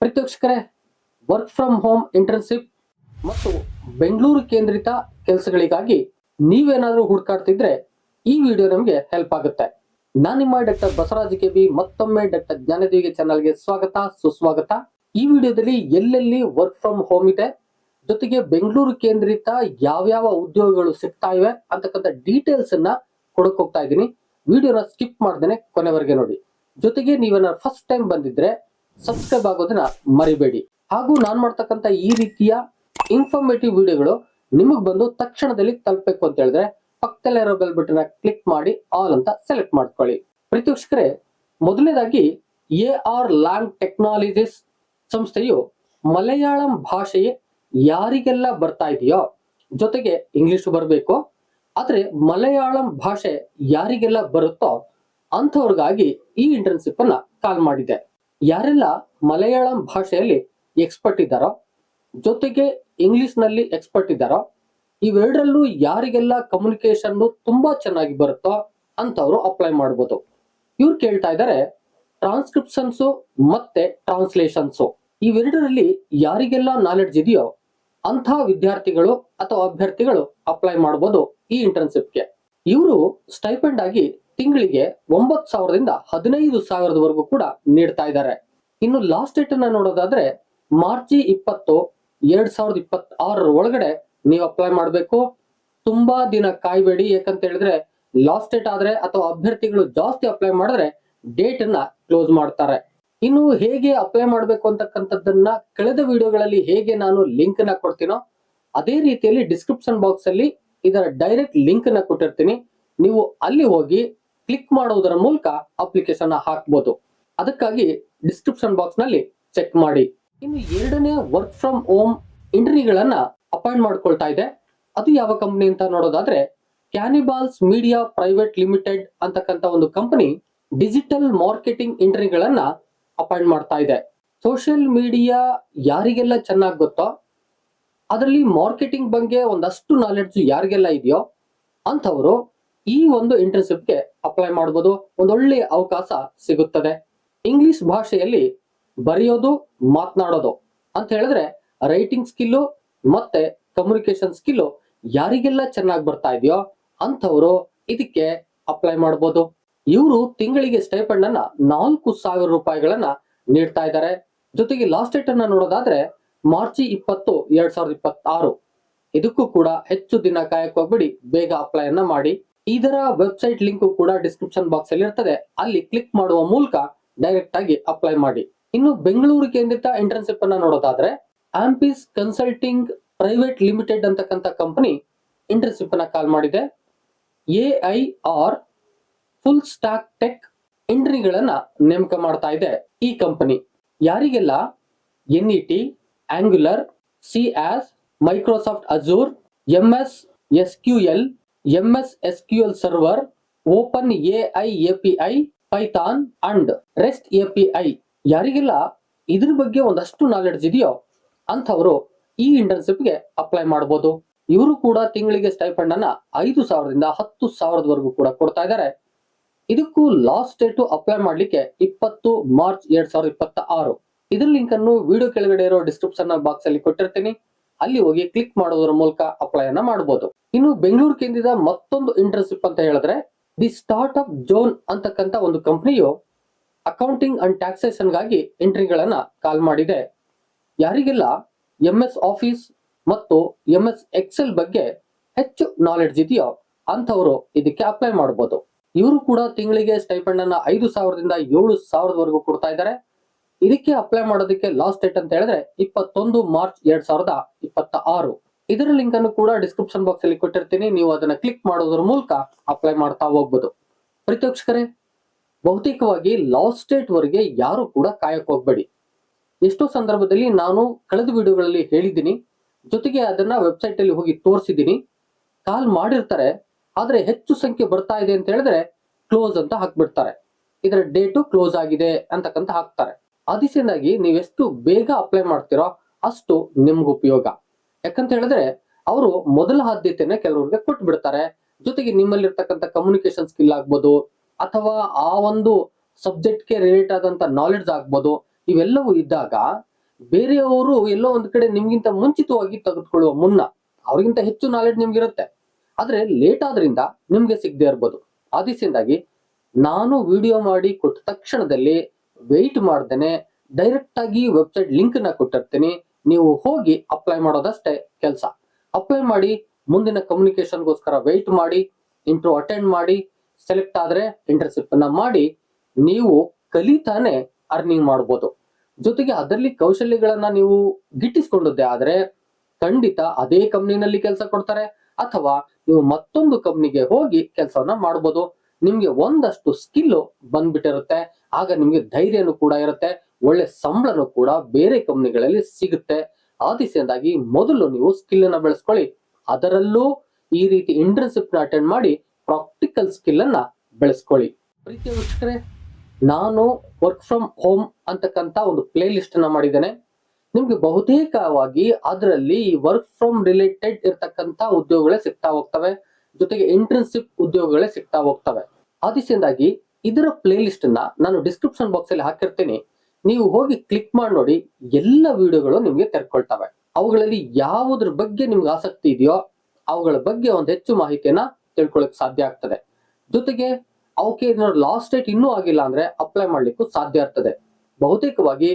ಪ್ರೀತಿವೀಕ್ಷಕರೇ, work from home internship ಮತ್ತು ಬೆಂಗಳೂರು ಕೇಂದ್ರಿತ ಕೆಲಸಗಳಿಗಾಗಿ ನೀವೇನಾದರೂ ಹುಡುಕಾಡ್ತಿದ್ರೆ ಈ ವಿಡಿಯೋ ನಮಗೆ ಹೆಲ್ಪ್ ಆಗುತ್ತೆ. ನಾನು ನಿಮ್ಮ ಡಾಕ್ಟರ್ ಬಸವರಾಜ್ ಕೆಬಿ ಮತ್ತೊಮ್ಮೆ ಡಾಕ್ಟರ್ ಜ್ಞಾನದೇವಿಗೆ ಚಾನಲ್ಗೆ ಸ್ವಾಗತ ಸುಸ್ವಾಗತ. ಈ ವಿಡಿಯೋದಲ್ಲಿ ಎಲ್ಲೆಲ್ಲಿ ವರ್ಕ್ ಫ್ರಮ್ ಹೋಮ್ ಇದೆ, ಜೊತೆಗೆ ಬೆಂಗಳೂರು ಕೇಂದ್ರಿತ ಯಾವ್ಯಾವ ಉದ್ಯೋಗಗಳು ಸಿಗ್ತಾ ಇವೆ ಅಂತಕ್ಕಂಥ ಡೀಟೇಲ್ಸ್ ಅನ್ನ ಕೊಡಕ್ ಹೋಗ್ತಾ ಇದ್ದೀನಿ. ವಿಡಿಯೋನ ಸ್ಕಿಪ್ ಮಾಡ್ದೇನೆ ಕೊನೆವರೆಗೆ ನೋಡಿ. ಜೊತೆಗೆ ನೀವೇನಾದ್ರು ಫಸ್ಟ್ ಟೈಮ್ ಬಂದಿದ್ರೆ ಸಬ್ಸ್ಕ್ರೈಬ್ ಆಗೋದನ್ನ ಮರಿಬೇಡಿ. ಹಾಗೂ ನಾನು ಮಾಡ್ತಕ್ಕಂಥ ಈ ರೀತಿಯ ಇನ್ಫಾರ್ಮೇಟಿವ್ ವಿಡಿಯೋಗಳು ನಿಮಗ್ ಬಂದು ತಕ್ಷಣದಲ್ಲಿ ತಲುಪಬೇಕು ಅಂತ ಹೇಳಿದ್ರೆ ಪಕ್ಕದಲ್ಲೇ ಇರೋ ಬೆಲ್ ಬಟನ್ ಕ್ಲಿಕ್ ಮಾಡಿ ಆಲ್ ಅಂತ ಸೆಲೆಕ್ಟ್ ಮಾಡ್ಕೊಳ್ಳಿ. ಪ್ರೀತಿವೀಕ್ಷಕರೇ, ಮೊದಲನೇದಾಗಿ AR ಲ್ಯಾಂಗ್ ಟೆಕ್ನಾಲಜೀಸ್ ಸಂಸ್ಥೆಯು ಮಲಯಾಳಂ ಭಾಷೆಯೇ ಯಾರಿಗೆಲ್ಲ ಬರ್ತಾ ಇದೆಯೋ, ಜೊತೆಗೆ ಇಂಗ್ಲಿಷ್ ಬರಬೇಕು, ಆದ್ರೆ ಮಲಯಾಳಂ ಭಾಷೆ ಯಾರಿಗೆಲ್ಲ ಬರುತ್ತೋ ಅಂಥವ್ರಿಗಾಗಿ ಈ ಇಂಟರ್ನ್ಶಿಪ್ ಅನ್ನ ಕಾಲ್ ಮಾಡಿದೆ. ಯಾರೆಲ್ಲ ಮಲಯಾಳಂ ಭಾಷೆಯಲ್ಲಿ ಎಕ್ಸ್ಪರ್ಟ್ ಇದ್ದಾರೋ, ಜೊತೆಗೆ ಇಂಗ್ಲಿಷ್ ನಲ್ಲಿ ಎಕ್ಸ್ಪರ್ಟ್ ಇದ್ದಾರೋ, ಇವೆರಡರಲ್ಲೂ ಯಾರಿಗೆಲ್ಲ ಕಮ್ಯುನಿಕೇಶನ್ ತುಂಬಾ ಚೆನ್ನಾಗಿ ಬರುತ್ತೋ ಅಂತವ್ರು ಅಪ್ಲೈ ಮಾಡಬಹುದು. ಇವ್ರು ಕೇಳ್ತಾ ಇದ್ದಾರೆ ಟ್ರಾನ್ಸ್ಕ್ರಿಪ್ಷನ್ಸ್ ಮತ್ತೆ ಟ್ರಾನ್ಸ್ಲೇಷನ್ಸ್, ಇವೆರಡರಲ್ಲಿ ಯಾರಿಗೆಲ್ಲ ನಾಲೆಡ್ಜ್ ಇದೆಯೋ ಅಂಥ ವಿದ್ಯಾರ್ಥಿಗಳು ಅಥವಾ ಅಭ್ಯರ್ಥಿಗಳು ಅಪ್ಲೈ ಮಾಡಬಹುದು ಈ ಇಂಟರ್ನ್ಶಿಪ್ಗೆ. ಇವರು ಸ್ಟೈಪೆಂಡ್ ಆಗಿ ತಿಂಗಳಿಗೆ 9,000ದಿಂದ 15,000ವರೆಗೂ ಕೂಡ ನೀಡ್ತಾ ಇದ್ದಾರೆ. ಇನ್ನು ಲಾಸ್ಟ್ ಡೇಟ್ ಅನ್ನ ನೋಡೋದಾದ್ರೆ ಮಾರ್ಚ್ 20, 2026 ಒಳಗಡೆ ನೀವು ಅಪ್ಲೈ ಮಾಡಬೇಕು. ತುಂಬಾ ದಿನ ಕಾಯ್ಬೇಡಿ, ಯಾಕಂತ ಹೇಳಿದ್ರೆ ಲಾಸ್ಟ್ ಡೇಟ್ ಆದ್ರೆ ಅಥವಾ ಅಭ್ಯರ್ಥಿಗಳು ಜಾಸ್ತಿ ಅಪ್ಲೈ ಮಾಡಿದ್ರೆ ಡೇಟ್ ಅನ್ನ ಕ್ಲೋಸ್ ಮಾಡ್ತಾರೆ. ಇನ್ನು ಹೇಗೆ ಅಪ್ಲೈ ಮಾಡಬೇಕು ಅಂತಕ್ಕಂಥದ್ದನ್ನ ಕಳೆದ ವಿಡಿಯೋಗಳಲ್ಲಿ ಹೇಗೆ ನಾನು ಲಿಂಕ್ ನ ಕೊಡ್ತೀನೋ ಅದೇ ರೀತಿಯಲ್ಲಿ ಡಿಸ್ಕ್ರಿಪ್ಷನ್ ಬಾಕ್ಸ್ ಅಲ್ಲಿ ಇದರ ಡೈರೆಕ್ಟ್ ಲಿಂಕ್ ನ ಕೊಟ್ಟಿರ್ತೀನಿ. ನೀವು ಅಲ್ಲಿ ಹೋಗಿ ಕ್ಲಿಕ್ ಮಾಡುವುದರ ಮೂಲಕ ಅಪ್ಲಿಕೇಶನ್ ಹಾಕಬಹುದು. ಅದಕ್ಕಾಗಿ ಡಿಸ್ಕ್ರಿಪ್ಷನ್ ಬಾಕ್ಸ್ ನಲ್ಲಿ ಚೆಕ್ ಮಾಡಿ. ಇನ್ನು ಎರಡನೇ ವರ್ಕ್ ಫ್ರಮ್ ಹೋಮ್ ಇಂಟರ್ವ್ಯೂಗಳನ್ನ ಅಪಾಯಿಂಟ್ ಮಾಡ್ಕೊಳ್ತಾ ಇದೆ. ಅದು ಯಾವ ಕಂಪನಿ ಅಂತ ನೋಡೋದಾದ್ರೆ ಕ್ಯಾನಿಬಾಲ್ಸ್ ಮೀಡಿಯಾ ಪ್ರೈವೇಟ್ ಲಿಮಿಟೆಡ್ ಅಂತಕ್ಕಂಥ ಒಂದು ಕಂಪನಿ ಡಿಜಿಟಲ್ ಮಾರ್ಕೆಟಿಂಗ್ ಇಂಟರ್ವ್ಯೂಗಳನ್ನ ಅಪಾಯಿಂಟ್ ಮಾಡ್ತಾ ಇದೆ. ಸೋಷಿಯಲ್ ಮೀಡಿಯಾ ಯಾರಿಗೆಲ್ಲ ಚೆನ್ನಾಗಿ ಗೊತ್ತೋ, ಅದರಲ್ಲಿ ಮಾರ್ಕೆಟಿಂಗ್ ಬಗ್ಗೆ ಒಂದಷ್ಟು ನಾಲೆಡ್ಜ್ ಯಾರಿಗೆಲ್ಲ ಇದೆಯೋ ಅಂಥವರು ಈ ಒಂದು ಇಂಟರ್ನ್ಶಿಪ್ಗೆ ಅಪ್ಲೈ ಮಾಡಬಹುದು. ಒಂದೊಳ್ಳೆ ಅವಕಾಶ ಸಿಗುತ್ತದೆ. ಇಂಗ್ಲಿಷ್ ಭಾಷೆಯಲ್ಲಿ ಬರೆಯೋದು, ಮಾತನಾಡೋದು ಅಂತ ಹೇಳಿದ್ರೆ ರೈಟಿಂಗ್ ಸ್ಕಿಲ್ಲು ಮತ್ತೆ ಕಮ್ಯುನಿಕೇಶನ್ ಸ್ಕಿಲ್ಲು ಯಾರಿಗೆಲ್ಲ ಚೆನ್ನಾಗಿ ಬರ್ತಾ ಇದೆಯೋ ಅಂಥವರು ಇದಕ್ಕೆ ಅಪ್ಲೈ ಮಾಡಬಹುದು. ಇವರು ತಿಂಗಳಿಗೆ ಸ್ಟೈಪೆಂಡ್ ಅನ್ನ 4,000 ರೂಪಾಯಿಗಳನ್ನ ನೀಡ್ತಾ ಇದ್ದಾರೆ. ಜೊತೆಗೆ ಲಾಸ್ಟ್ ಡೇಟ್ ಅನ್ನ ನೋಡೋದಾದ್ರೆ ಮಾರ್ಚ್ 20, 2026. ಇದಕ್ಕೂ ಕೂಡ ಹೆಚ್ಚು ದಿನ ಕಾಯಕ್ ಹೋಗ್ಬಿಡಿ, ಬೇಗ ಅಪ್ಲೈ ಅನ್ನ ಮಾಡಿ. ಇದರ ವೆಬ್ಸೈಟ್ ಲಿಂಕ್ ಕೂಡ ಡಿಸ್ಕ್ರಿಪ್ಷನ್ ಬಾಕ್ಸ್ ಅಲ್ಲಿ ಇರ್ತದೆ, ಅಲ್ಲಿ ಕ್ಲಿಕ್ ಮಾಡುವ ಮೂಲಕ ಡೈರೆಕ್ಟ್ ಆಗಿ ಅಪ್ಲೈ ಮಾಡಿ. ಇನ್ನು ಬೆಂಗಳೂರು ಕೇಂದ್ರಿತ ಇಂಟರ್ನ್ಶಿಪ್ ಅನ್ನ ನೋಡೋದಾದ್ರೆ ಆಂಪಿಸ್ ಕನ್ಸಲ್ಟಿಂಗ್ ಪ್ರೈವೇಟ್ ಲಿಮಿಟೆಡ್ ಅಂತಕ್ಕಂಥ ಕಂಪನಿ ಇಂಟರ್ನ್ಶಿಪ್ ಅನ್ನ ಕಾಲ್ ಮಾಡಿದೆ. AIR ಫುಲ್ ಸ್ಟಾಕ್ ಟೆಕ್ ಇಂಟರ್ವ್ಯೂಗಳನ್ನ ನೇಮಕ ಮಾಡ್ತಾ ಇದೆ ಈ ಕಂಪನಿ. ಯಾರಿಗೆಲ್ಲ NET, angular, CAS, Microsoft ಅಜೂರ್, MS SQL, MS SQL server, open AI API, Python and rest API ಯಾರಿಗೆಲ್ಲ ಇದ್ರ ಬಗ್ಗೆ ಒಂದಷ್ಟು ನಾಲೆಡ್ಜ್ ಇದೆಯೋ ಅಂಥವರು ಈ ಇಂಟರ್ನ್ಶಿಪ್ಗೆ ಅಪ್ಲೈ ಮಾಡಬಹುದು. ಇವರು ಕೂಡ ತಿಂಗಳಿಗೆ ಸ್ಟೈಪೆಂಡ್ ಅನ್ನ 5,000ದಿಂದ 10,000ವರೆಗೂ ಕೂಡ ಕೊಡ್ತಾ ಇದ್ದಾರೆ. ಇದಕ್ಕೂ ಲಾಸ್ಟ್ ಡೇಟ್ ಅಪ್ಲೈ ಮಾಡ್ಲಿಕ್ಕೆ 20 ಮಾರ್ಚ್ 2026. ಇದ್ರ ಲಿಂಕ್ ಅನ್ನು ವಿಡಿಯೋ ಕೆಳಗಡೆ ಇರೋ ಡಿಸ್ಕ್ರಿಪ್ಷನ್ ಬಾಕ್ಸ್ ಅಲ್ಲಿ ಕೊಟ್ಟಿರ್ತೀನಿ, ಅಲ್ಲಿ ಹೋಗಿ ಕ್ಲಿಕ್ ಮಾಡೋದ್ರ ಮೂಲಕ ಅಪ್ಲೈ ಅನ್ನ ಮಾಡಬಹುದು. ಇನ್ನು ಬೆಂಗಳೂರು ಕೇಂದ್ರದ ಮತ್ತೊಂದು ಇಂಟರ್ನ್ಶಿಪ್ ಅಂತ ಹೇಳಿದ್ರೆ ದಿ ಸ್ಟಾರ್ಟ್ ಅಪ್ ಜೋನ್ ಅಂತಕ್ಕಂಥ ಒಂದು ಕಂಪನಿಯು ಅಕೌಂಟಿಂಗ್ ಅಂಡ್ ಟ್ಯಾಕ್ಸೇಷನ್ ಗಾಗಿ ಇಂಟರ್ವ್ಯೂಗಳನ್ನ ಕಾಲ್ ಮಾಡಿದೆ. ಯಾರಿಗೆಲ್ಲ MS ಆಫೀಸ್ ಮತ್ತು MS ಎಕ್ಸೆಲ್ ಬಗ್ಗೆ ಹೆಚ್ಚು ನಾಲೆಡ್ಜ್ ಇದೆಯೋ ಅಂಥವರು ಇದಕ್ಕೆ ಅಪ್ಲೈ ಮಾಡಬಹುದು. ಇವರು ಕೂಡ ತಿಂಗಳಿಗೆ ಸ್ಟೈಪೆಂಡ್ ಅನ್ನ 5,000ದಿಂದ 7,000ವರೆಗೂ ಕೊಡ್ತಾ ಇದ್ದಾರೆ. ಇದಕ್ಕೆ ಅಪ್ಲೈ ಮಾಡೋದಕ್ಕೆ ಲಾಸ್ಟ್ ಡೇಟ್ ಅಂತ ಹೇಳಿದ್ರೆ 21 ಮಾರ್ಚ್ 2026. ಇದರ ಲಿಂಕ್ ಅನ್ನು ಕೂಡ ಡಿಸ್ಕ್ರಿಪ್ಷನ್ ಬಾಕ್ಸ್ ಅಲ್ಲಿ ಕೊಟ್ಟಿರ್ತೀನಿ, ನೀವು ಅದನ್ನ ಕ್ಲಿಕ್ ಮಾಡೋದ್ರ ಮೂಲಕ ಅಪ್ಲೈ ಮಾಡ್ತಾ ಹೋಗ್ಬೋದು. ಪ್ರೀತಿವೀಕ್ಷಕರೇ, ಬಹುತೇಕವಾಗಿ ಲಾಸ್ಟ್ ಡೇಟ್ ವರೆಗೆ ಯಾರು ಕೂಡ ಕಾಯಕ್ ಹೋಗ್ಬೇಡಿ. ಎಷ್ಟೋ ಸಂದರ್ಭದಲ್ಲಿ ನಾನು ಕಳೆದ ವಿಡಿಯೋಗಳಲ್ಲಿ ಹೇಳಿದ್ದೀನಿ, ಜೊತೆಗೆ ಅದನ್ನ ವೆಬ್ಸೈಟ್ ಅಲ್ಲಿ ಹೋಗಿ ತೋರಿಸಿದ್ದೀನಿ. ಕಾಲ್ ಮಾಡಿರ್ತಾರೆ, ಆದ್ರೆ ಹೆಚ್ಚು ಸಂಖ್ಯೆ ಬರ್ತಾ ಇದೆ ಅಂತ ಹೇಳಿದ್ರೆ ಕ್ಲೋಸ್ ಅಂತ ಹಾಕ್ಬಿಡ್ತಾರೆ. ಇದರ ಡೇಟು ಕ್ಲೋಸ್ ಆಗಿದೆ ಅಂತಕ್ಕಂತ ಹಾಕ್ತಾರೆ. ಅದರಿಂದಾಗಿ ನೀವೆಷ್ಟು ಬೇಗ ಅಪ್ಲೈ ಮಾಡ್ತೀರೋ ಅಷ್ಟು ನಿಮ್ಗೆ ಉಪಯೋಗ. ಯಾಕಂತ ಹೇಳಿದ್ರೆ ಅವರು ಮೊದಲ ಆದ್ಯತೆಯನ್ನ ಕೆಲವರಿಗೆ ಕೊಟ್ಟು ಬಿಡ್ತಾರೆ. ಜೊತೆಗೆ ನಿಮ್ಮಲ್ಲಿರ್ತಕ್ಕಂಥ ಕಮ್ಯುನಿಕೇಶನ್ ಸ್ಕಿಲ್ ಆಗ್ಬೋದು, ಅಥವಾ ಆ ಒಂದು ಸಬ್ಜೆಕ್ಟ್ಗೆ ರಿಲೇಟ್ ಆದಂತ ನಾಲೆಡ್ಜ್ ಆಗ್ಬೋದು, ಇವೆಲ್ಲವೂ ಇದ್ದಾಗ ಬೇರೆಯವರು ಎಲ್ಲೋ ಒಂದ್ ಕಡೆ ನಿಮ್ಗಿಂತ ಮುಂಚಿತವಾಗಿ ತೆಗೆದುಕೊಳ್ಳುವ ಮುನ್ನ ಅವ್ರಿಗಿಂತ ಹೆಚ್ಚು ನಾಲೆಡ್ಜ್ ನಿಮ್ಗಿರುತ್ತೆ. ಆದ್ರೆ ಲೇಟ್ ಆದ್ರಿಂದ ನಿಮ್ಗೆ ಸಿಗದೆ ಇರ್ಬೋದು. ಆ ದಿಸೆಯಿಂದಾಗಿ ನಾನು ವಿಡಿಯೋ ಮಾಡಿ ಕೊಟ್ಟ ತಕ್ಷಣದಲ್ಲಿ ವೆಯ್ಟ್ ಮಾಡ್ದೇನೆ ಡೈರೆಕ್ಟ್ ಆಗಿ ವೆಬ್ಸೈಟ್ ಲಿಂಕ್ ನ ಕೊಟ್ಟಿರ್ತೀನಿ. ನೀವು ಹೋಗಿ ಅಪ್ಲೈ ಮಾಡೋದಷ್ಟೇ ಕೆಲಸ. ಅಪ್ಲೈ ಮಾಡಿ ಮುಂದಿನ ಕಮ್ಯುನಿಕೇಶನ್ಗೋಸ್ಕರ ವೆಯ್ಟ್ ಮಾಡಿ, ಇಂಟರ್ವ್ಯೂ ಅಟೆಂಡ್ ಮಾಡಿ, ಸೆಲೆಕ್ಟ್ ಆದ್ರೆ ಇಂಟರ್ನ್ಶಿಪ್ ಅನ್ನ ಮಾಡಿ ನೀವು ಕಲಿತಾನೆ ಅರ್ನಿಂಗ್ ಮಾಡ್ಬೋದು. ಜೊತೆಗೆ ಅದರಲ್ಲಿ ಕೌಶಲ್ಯಗಳನ್ನ ನೀವು ಗಿಟ್ಟಿಸ್ಕೊಂಡದ್ದೇ ಆದ್ರೆ ಖಂಡಿತ ಅದೇ ಕಂಪ್ನಿನಲ್ಲಿ ಕೆಲಸ ಕೊಡ್ತಾರೆ, ಅಥವಾ ನೀವು ಮತ್ತೊಂದು ಕಂಪ್ನಿಗೆ ಹೋಗಿ ಕೆಲಸವನ್ನ ಮಾಡ್ಬೋದು. ನಿಮ್ಗೆ ಒಂದಷ್ಟು ಸ್ಕಿಲ್ ಬಂದ್ಬಿಟ್ಟಿರುತ್ತೆ. ಆಗ ನಿಮ್ಗೆ ಧೈರ್ಯನೂ ಕೂಡ ಇರುತ್ತೆ, ಒಳ್ಳೆ ಸಂಬಳನೂ ಕೂಡ ಬೇರೆ ಕಂಪ್ನಿಗಳಲ್ಲಿ ಸಿಗುತ್ತೆ. ಆ ದಿಸೆಯಿಂದಾಗಿ ಮೊದಲು ನೀವು ಸ್ಕಿಲ್ ಅನ್ನ ಬೆಳೆಸ್ಕೊಳ್ಳಿ. ಅದರಲ್ಲೂ ಈ ರೀತಿ ಇಂಟರ್ನ್ಶಿಪ್ ನ ಅಟೆಂಡ್ ಮಾಡಿ ಪ್ರಾಕ್ಟಿಕಲ್ ಸ್ಕಿಲ್ ಅನ್ನ ಬೆಳೆಸ್ಕೊಳ್ಳಿ. ಪ್ರೀತಿಯ ವೀಕ್ಷಕರೇ, ನಾನು ವರ್ಕ್ ಫ್ರಮ್ ಹೋಮ್ ಅಂತಕ್ಕಂತ ಒಂದು ಪ್ಲೇ ಲಿಸ್ಟ್ ಅನ್ನ ಮಾಡಿದ್ದೇನೆ. ನಿಮ್ಗೆ ಬಹುತೇಕವಾಗಿ ಅದರಲ್ಲಿ ವರ್ಕ್ ಫ್ರಮ್ ರಿಲೇಟೆಡ್ ಇರ್ತಕ್ಕಂತ ಉದ್ಯೋಗಗಳೇ ಸಿಗ್ತಾ ಹೋಗ್ತವೆ, ಜೊತೆಗೆ ಇಂಟರ್ನ್ಶಿಪ್ ಉದ್ಯೋಗಗಳೇ ಸಿಗ್ತಾ ಹೋಗ್ತವೆ. ಆ ದಿಸೆಯಿಂದಾಗಿ ಇದರ ಪ್ಲೇ ಲಿಸ್ಟ್ ಅನ್ನ ನಾನು ಡಿಸ್ಕ್ರಿಪ್ಷನ್ ಬಾಕ್ಸ್ ಅಲ್ಲಿ ಹಾಕಿರ್ತೀನಿ. ನೀವು ಹೋಗಿ ಕ್ಲಿಕ್ ಮಾಡಿ ನೋಡಿ, ಎಲ್ಲ ವಿಡಿಯೋಗಳು ನಿಮ್ಗೆ ತೆರ್ಕೊಳ್ತವೆ. ಅವುಗಳಲ್ಲಿ ಯಾವುದ್ರ ಬಗ್ಗೆ ನಿಮ್ಗೆ ಆಸಕ್ತಿ ಇದೆಯೋ ಅವುಗಳ ಬಗ್ಗೆ ಒಂದು ಹೆಚ್ಚು ಮಾಹಿತಿಯನ್ನ ತಿಳ್ಕೊಳ್ಳಕ್ ಸಾಧ್ಯ ಆಗ್ತದೆ. ಜೊತೆಗೆ ಅವಕ್ಕೆ ಲಾಸ್ಟ್ ಡೇಟ್ ಇನ್ನೂ ಆಗಿಲ್ಲ ಅಂದ್ರೆ ಅಪ್ಲೈ ಮಾಡ್ಲಿಕ್ಕೂ ಸಾಧ್ಯ ಇರ್ತದೆ. ಬಹುತೇಕವಾಗಿ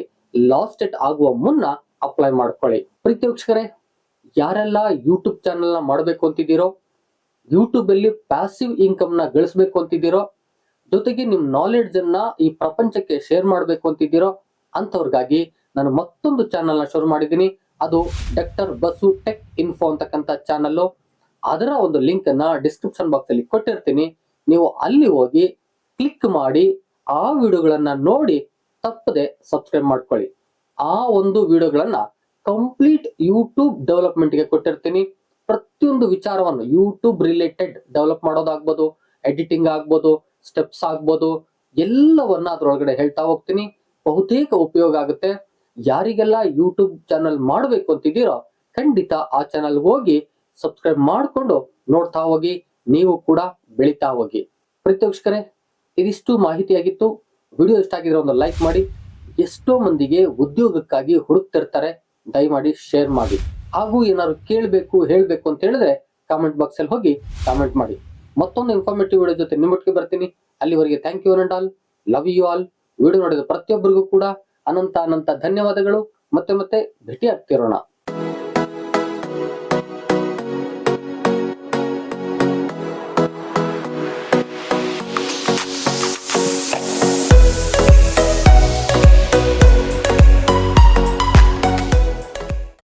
ಲಾಸ್ಟ್ ಡೇಟ್ ಆಗುವ ಮುನ್ನ ಅಪ್ಲೈ ಮಾಡ್ಕೊಳ್ಳಿ. ಪ್ರೀತಿ ವೀಕ್ಷಕರೇ, ಯಾರೆಲ್ಲ ಯೂಟ್ಯೂಬ್ ಚಾನೆಲ್ ನ ಮಾಡಬೇಕು ಅಂತಿದ್ದೀರೋ, ಯೂಟ್ಯೂಬ್ ಅಲ್ಲಿ ಪ್ಯಾಸಿವ್ ಇನ್ಕಮ್ ನ ಗಳಿಸಬೇಕು ಅಂತಿದ್ದೀರೋ, ಜೊತೆಗೆ ನಿಮ್ ನಾಲೆಡ್ಜ್ ಅನ್ನ ಈ ಪ್ರಪಂಚಕ್ಕೆ ಶೇರ್ ಮಾಡಬೇಕು ಅಂತಿದ್ದೀರೋ ಅಂತವ್ರಿಗಾಗಿ ನಾನು ಮತ್ತೊಂದು ಚಾನೆಲ್ ನ ಶುರು ಮಾಡಿದ್ದೀನಿ. ಅದು ಡಾಕ್ಟರ್ ಬಸು ಟೆಕ್ ಇನ್ಫೋ ಅಂತಕ್ಕಂಥ ಚಾನಲ್. ಅದರ ಒಂದು ಲಿಂಕ್ ಅನ್ನ ಡಿಸ್ಕ್ರಿಪ್ಷನ್ ಬಾಕ್ಸ್ ಅಲ್ಲಿ ಕೊಟ್ಟಿರ್ತೀನಿ. ನೀವು ಅಲ್ಲಿ ಹೋಗಿ ಕ್ಲಿಕ್ ಮಾಡಿ ಆ ವಿಡಿಯೋಗಳನ್ನ ನೋಡಿ ತಪ್ಪದೆ ಸಬ್ಸ್ಕ್ರೈಬ್ ಮಾಡ್ಕೊಳ್ಳಿ. ಆ ಒಂದು ವಿಡಿಯೋಗಳನ್ನ ಕಂಪ್ಲೀಟ್ ಯೂಟ್ಯೂಬ್ ಡೆವಲಪ್ಮೆಂಟ್ ಗೆ ಕೊಟ್ಟಿರ್ತೀನಿ. ಪ್ರತಿಯೊಂದು ವಿಚಾರವನ್ನು ಯೂಟ್ಯೂಬ್ ರಿಲೇಟೆಡ್ ಡೆವಲಪ್ ಮಾಡೋದಾಗ್ಬೋದು, ಎಡಿಟಿಂಗ್ ಆಗ್ಬೋದು, ಸ್ಟೆಪ್ಸ್ ಆಗ್ಬೋದು, ಎಲ್ಲವನ್ನ ಅದ್ರೊಳಗಡೆ ಹೇಳ್ತಾ ಹೋಗ್ತೀನಿ. ಬಹುತೇಕ ಉಪಯೋಗ ಆಗುತ್ತೆ. ಯಾರಿಗೆಲ್ಲ ಯೂಟ್ಯೂಬ್ ಚಾನಲ್ ಮಾಡಬೇಕು ಅಂತಿದ್ದೀರೋ ಖಂಡಿತ ಆ ಚಾನಲ್ ಹೋಗಿ ಸಬ್ಸ್ಕ್ರೈಬ್ ಮಾಡಿಕೊಂಡು ನೋಡ್ತಾ ಹೋಗಿ, ನೀವು ಕೂಡ ಬೆಳಿತಾ ಹೋಗಿ. ಪ್ರೀತಿ ವೀಕ್ಷಕರೇ, ಇದಿಷ್ಟು ಮಾಹಿತಿಯಾಗಿತ್ತು. ವಿಡಿಯೋ ಇಷ್ಟ ಆಗಿದ್ರೆ ಒಂದು ಲೈಕ್ ಮಾಡಿ. ಎಷ್ಟೋ ಮಂದಿಗೆ ಉದ್ಯೋಗಕ್ಕಾಗಿ ಹುಡುಕ್ತಿರ್ತಾರೆ, ದಯಮಾಡಿ ಶೇರ್ ಮಾಡಿ. ಹಾಗೂ ಏನಾದ್ರು ಕೇಳಬೇಕು ಹೇಳಬೇಕು ಅಂತ ಹೇಳಿದ್ರೆ ಕಾಮೆಂಟ್ ಬಾಕ್ಸ್ ಅಲ್ಲಿ ಹೋಗಿ ಕಾಮೆಂಟ್ ಮಾಡಿ. ಮತ್ತೊಂದು ಇನ್ಫಾರ್ಮೇಟಿವ್ ವಿಡಿಯೋ ಜೊತೆ ನಿಮ್ಮೊಟ್ಟಿಗೆ ಬರ್ತೀನಿ. ಅಲ್ಲಿವರೆಗೆ thank you and all, love you all. Video ನೋಡಿದ ಪ್ರತಿಯೊಬ್ಬರಿಗೂ ಕೂಡ ಅನಂತ ಧನ್ಯವಾದಗಳು. ಮತ್ತೆ ಭೇಟಿ ಆಗ್ತಿರೋಣ.